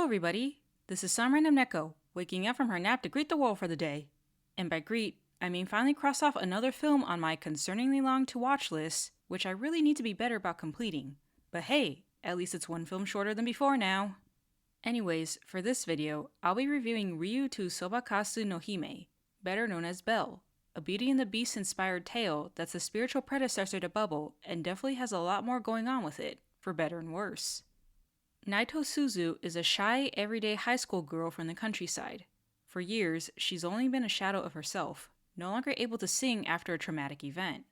everybody! This is some random Neko, waking up from her nap to greet the world for the day. And by greet, I mean finally cross off another film on my concerningly long to-watch list, which I really need to be better about completing. But hey, at least it's one film shorter than before now. Anyways, for this video, I'll be reviewing Ryu to Sobakasu no Hime, better known as Belle, a Beauty and the Beast inspired tale that's a spiritual predecessor to Bubble and definitely has a lot more going on with it, for better and worse. Naito Suzu is a shy, everyday high school girl from the countryside. For years, she's only been a shadow of herself, no longer able to sing after a traumatic event.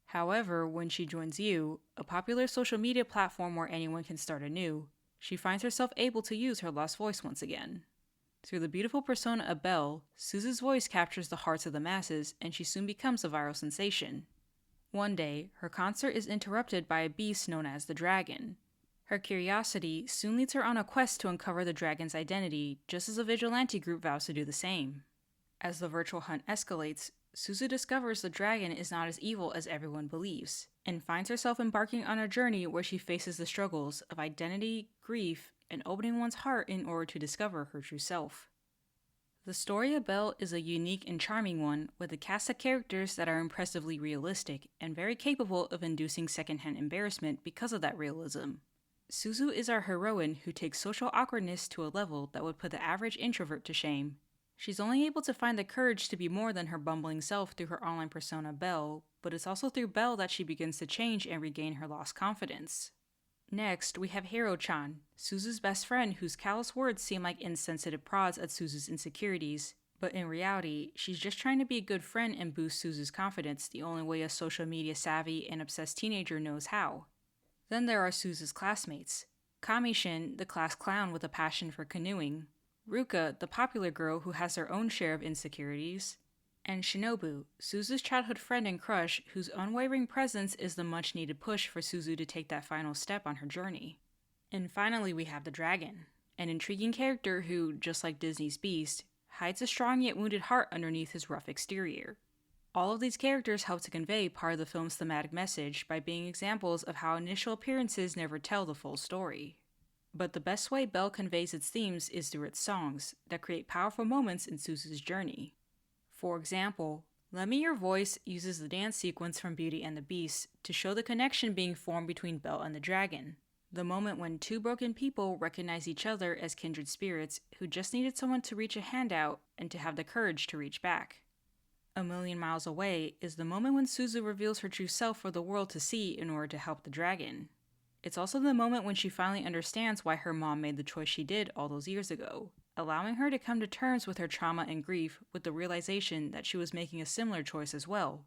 However, when she joins U, a popular social media platform where anyone can start anew, she finds herself able to use her lost voice once again. Through the beautiful persona of Belle, Suzu's voice captures the hearts of the masses and she soon becomes a viral sensation. One day, her concert is interrupted by a beast known as the Dragon. Her curiosity soon leads her on a quest to uncover the dragon's identity, just as a vigilante group vows to do the same. As the virtual hunt escalates, Suzu discovers the dragon is not as evil as everyone believes, and finds herself embarking on a journey where she faces the struggles of identity, grief, and opening one's heart in order to discover her true self. The story of Belle is a unique and charming one, with a cast of characters that are impressively realistic and very capable of inducing secondhand embarrassment because of that realism. Suzu is our heroine who takes social awkwardness to a level that would put the average introvert to shame. She's only able to find the courage to be more than her bumbling self through her online persona Belle, but it's also through Belle that she begins to change and regain her lost confidence. Next, we have Hiro-chan, Suzu's best friend whose callous words seem like insensitive prods at Suzu's insecurities, but in reality, she's just trying to be a good friend and boost Suzu's confidence the only way a social media savvy and obsessed teenager knows how. Then there are Suzu's classmates. Kamishin, the class clown with a passion for canoeing. Ruka, the popular girl who has her own share of insecurities. And Shinobu, Suzu's childhood friend and crush whose unwavering presence is the much needed push for Suzu to take that final step on her journey. And finally we have the dragon, an intriguing character who, just like Disney's Beast, hides a strong yet wounded heart underneath his rough exterior. All of these characters help to convey part of the film's thematic message by being examples of how initial appearances never tell the full story. But the best way Belle conveys its themes is through its songs, that create powerful moments in Suzu's journey. For example, Lend Me Your Voice uses the dance sequence from Beauty and the Beast to show the connection being formed between Belle and the dragon, the moment when two broken people recognize each other as kindred spirits who just needed someone to reach a hand out and to have the courage to reach back. A Million Miles Away is the moment when Suzu reveals her true self for the world to see in order to help the dragon. It's also the moment when she finally understands why her mom made the choice she did all those years ago, allowing her to come to terms with her trauma and grief with the realization that she was making a similar choice as well.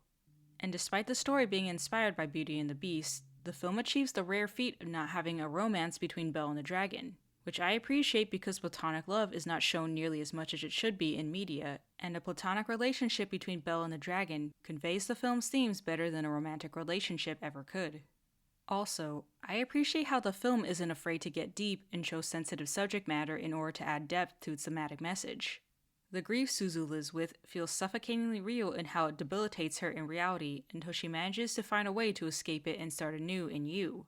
And despite the story being inspired by Beauty and the Beast, the film achieves the rare feat of not having a romance between Belle and the dragon, which I appreciate because platonic love is not shown nearly as much as it should be in media, and a platonic relationship between Belle and the dragon conveys the film's themes better than a romantic relationship ever could. Also, I appreciate how the film isn't afraid to get deep and show sensitive subject matter in order to add depth to its thematic message. The grief Suzu lives with feels suffocatingly real in how it debilitates her in reality until she manages to find a way to escape it and start anew in you.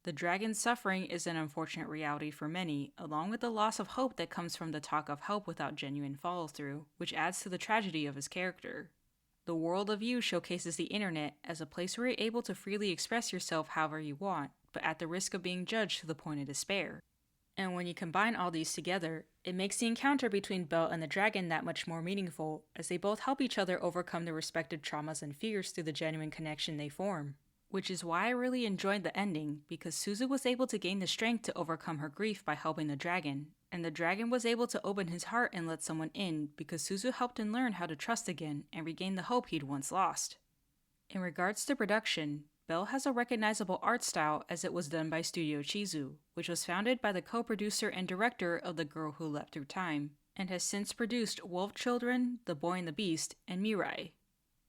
The dragon's suffering is an unfortunate reality for many, along with the loss of hope that comes from the talk of help without genuine follow-through, which adds to the tragedy of his character. The world of you showcases the internet as a place where you're able to freely express yourself however you want, but at the risk of being judged to the point of despair. And when you combine all these together, it makes the encounter between Belle and the dragon that much more meaningful, as they both help each other overcome their respective traumas and fears through the genuine connection they form. Which is why I really enjoyed the ending, because Suzu was able to gain the strength to overcome her grief by helping the dragon, and the dragon was able to open his heart and let someone in because Suzu helped him learn how to trust again and regain the hope he'd once lost. In regards to production, Belle has a recognizable art style as it was done by Studio Chizu, which was founded by the co-producer and director of The Girl Who Leapt Through Time, and has since produced Wolf Children, The Boy and the Beast, and Mirai.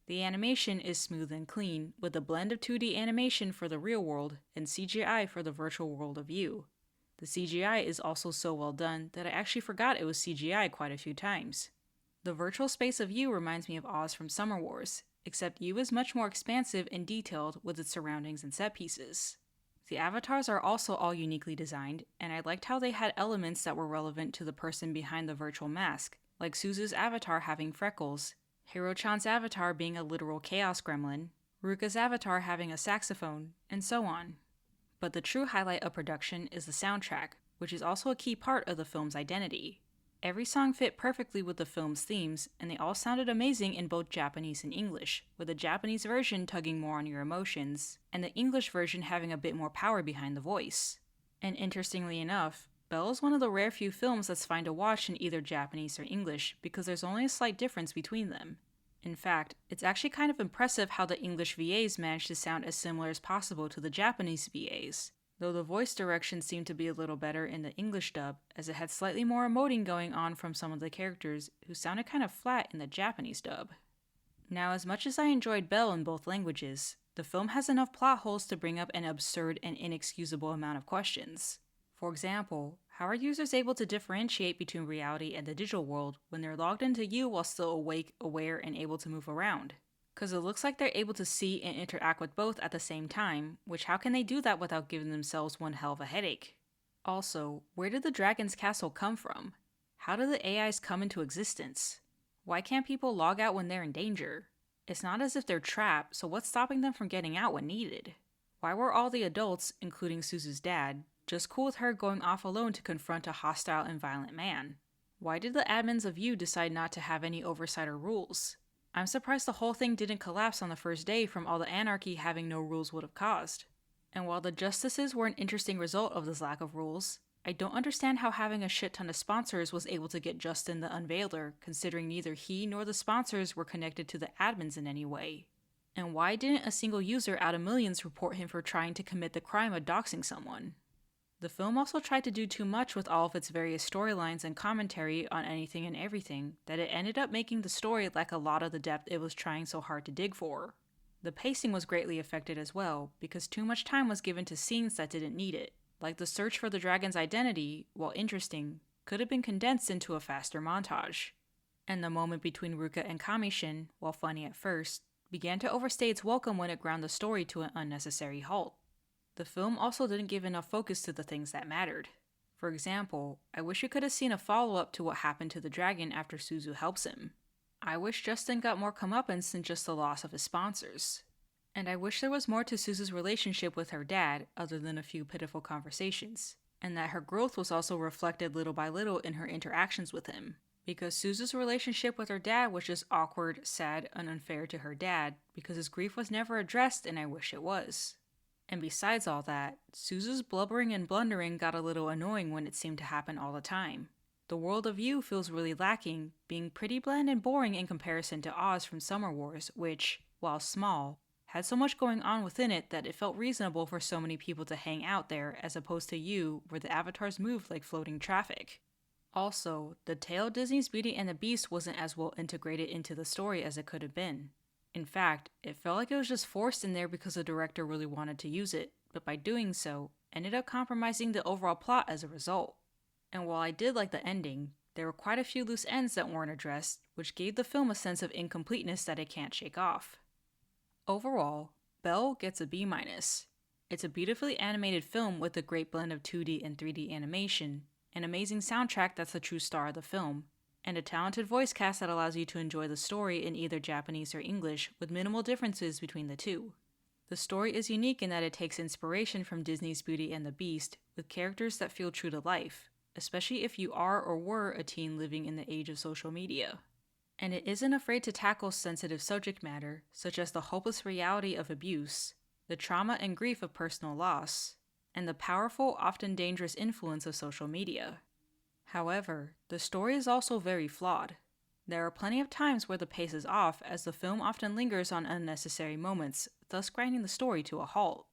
The animation is smooth and clean, with a blend of 2D animation for the real world and CGI for the virtual world of you. The CGI is also so well done that I actually forgot it was CGI quite a few times. The virtual space of you reminds me of Oz from Summer Wars, except you is much more expansive and detailed with its surroundings and set pieces. The avatars are also all uniquely designed, and I liked how they had elements that were relevant to the person behind the virtual mask, like Suzu's avatar having freckles, Hiro-chan's avatar being a literal chaos gremlin, Ruka's avatar having a saxophone, and so on. But the true highlight of production is the soundtrack, which is also a key part of the film's identity. Every song fit perfectly with the film's themes, and they all sounded amazing in both Japanese and English, with the Japanese version tugging more on your emotions, and the English version having a bit more power behind the voice. And interestingly enough, Belle is one of the rare few films that's fine to watch in either Japanese or English because there's only a slight difference between them. In fact, it's actually kind of impressive how the English VAs managed to sound as similar as possible to the Japanese VAs, though the voice direction seemed to be a little better in the English dub, as it had slightly more emoting going on from some of the characters who sounded kind of flat in the Japanese dub. Now, as much as I enjoyed Belle in both languages, the film has enough plot holes to bring up an absurd and inexcusable amount of questions. For example, how are users able to differentiate between reality and the digital world when they're logged into you while still awake, aware, and able to move around? Because it looks like they're able to see and interact with both at the same time, which how can they do that without giving themselves one hell of a headache? Also, where did the dragon's castle come from? How did the AIs come into existence? Why can't people log out when they're in danger? It's not as if they're trapped, so what's stopping them from getting out when needed? Why were all the adults, including Suzu's dad, just cool with her going off alone to confront a hostile and violent man? Why did the admins of You decide not to have any oversight or rules? I'm surprised the whole thing didn't collapse on the first day from all the anarchy having no rules would have caused. And while the justices were an interesting result of this lack of rules, I don't understand how having a shit ton of sponsors was able to get Justin the Unveiler, considering neither he nor the sponsors were connected to the admins in any way. And why didn't a single user out of millions report him for trying to commit the crime of doxing someone? The film also tried to do too much with all of its various storylines and commentary on anything and everything that it ended up making the story lack a lot of the depth it was trying so hard to dig for. The pacing was greatly affected as well, because too much time was given to scenes that didn't need it, like the search for the dragon's identity, while interesting, could have been condensed into a faster montage. And the moment between Ruka and Kamishin, while funny at first, began to overstay its welcome when it ground the story to an unnecessary halt. The film also didn't give enough focus to the things that mattered. For example, I wish we could have seen a follow-up to what happened to the dragon after Suzu helps him. I wish Justin got more comeuppance than just the loss of his sponsors. And I wish there was more to Suzu's relationship with her dad other than a few pitiful conversations, and that her growth was also reflected little by little in her interactions with him. Because Suzu's relationship with her dad was just awkward, sad, and unfair to her dad because his grief was never addressed, and I wish it was. And besides all that, Suzu's blubbering and blundering got a little annoying when it seemed to happen all the time. The world of You feels really lacking, being pretty bland and boring in comparison to Oz from Summer Wars, which, while small, had so much going on within it that it felt reasonable for so many people to hang out there as opposed to You, where the avatars moved like floating traffic. Also, the tale of Disney's Beauty and the Beast wasn't as well integrated into the story as it could have been. In fact, it felt like it was just forced in there because the director really wanted to use it, but by doing so, ended up compromising the overall plot as a result. And while I did like the ending, there were quite a few loose ends that weren't addressed, which gave the film a sense of incompleteness that it can't shake off. Overall, Belle gets a B-. It's a beautifully animated film with a great blend of 2D and 3D animation, an amazing soundtrack that's the true star of the film, and a talented voice cast that allows you to enjoy the story in either Japanese or English with minimal differences between the two. The story is unique in that it takes inspiration from Disney's Beauty and the Beast with characters that feel true to life, especially if you are or were a teen living in the age of social media. And it isn't afraid to tackle sensitive subject matter, such as the hopeless reality of abuse, the trauma and grief of personal loss, and the powerful, often dangerous influence of social media. However, the story is also very flawed. There are plenty of times where the pace is off, as the film often lingers on unnecessary moments, thus grinding the story to a halt.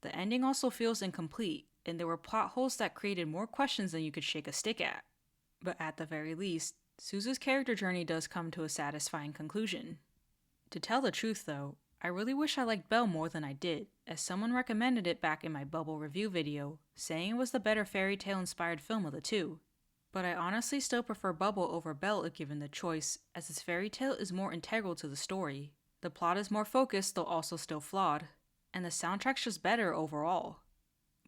The ending also feels incomplete, and there were plot holes that created more questions than you could shake a stick at. But at the very least, Suzu's character journey does come to a satisfying conclusion. To tell the truth though, I really wish I liked Belle more than I did, as someone recommended it back in my Bubble review video, saying it was the better fairy tale inspired film of the two. But I honestly still prefer Bubble over Belle if given the choice, as this fairy tale is more integral to the story. The plot is more focused though also still flawed, and the soundtrack's just better overall.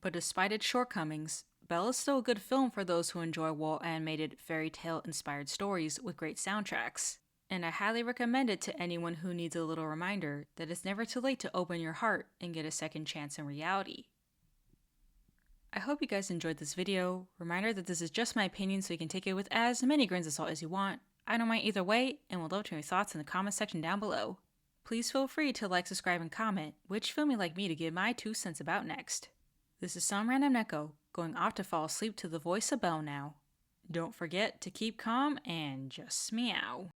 But despite its shortcomings, Belle is still a good film for those who enjoy well-animated fairy tale-inspired stories with great soundtracks. And I highly recommend it to anyone who needs a little reminder that it's never too late to open your heart and get a second chance in reality. I hope you guys enjoyed this video. Reminder that this is just my opinion, so you can take it with as many grains of salt as you want. I don't mind either way, and would love to hear your thoughts in the comment section down below. Please feel free to like, subscribe, and comment which film you'd like me to give my 2 cents about next. This is some random Neko, going off to fall asleep to the voice of Belle now. Don't forget to keep calm and just meow.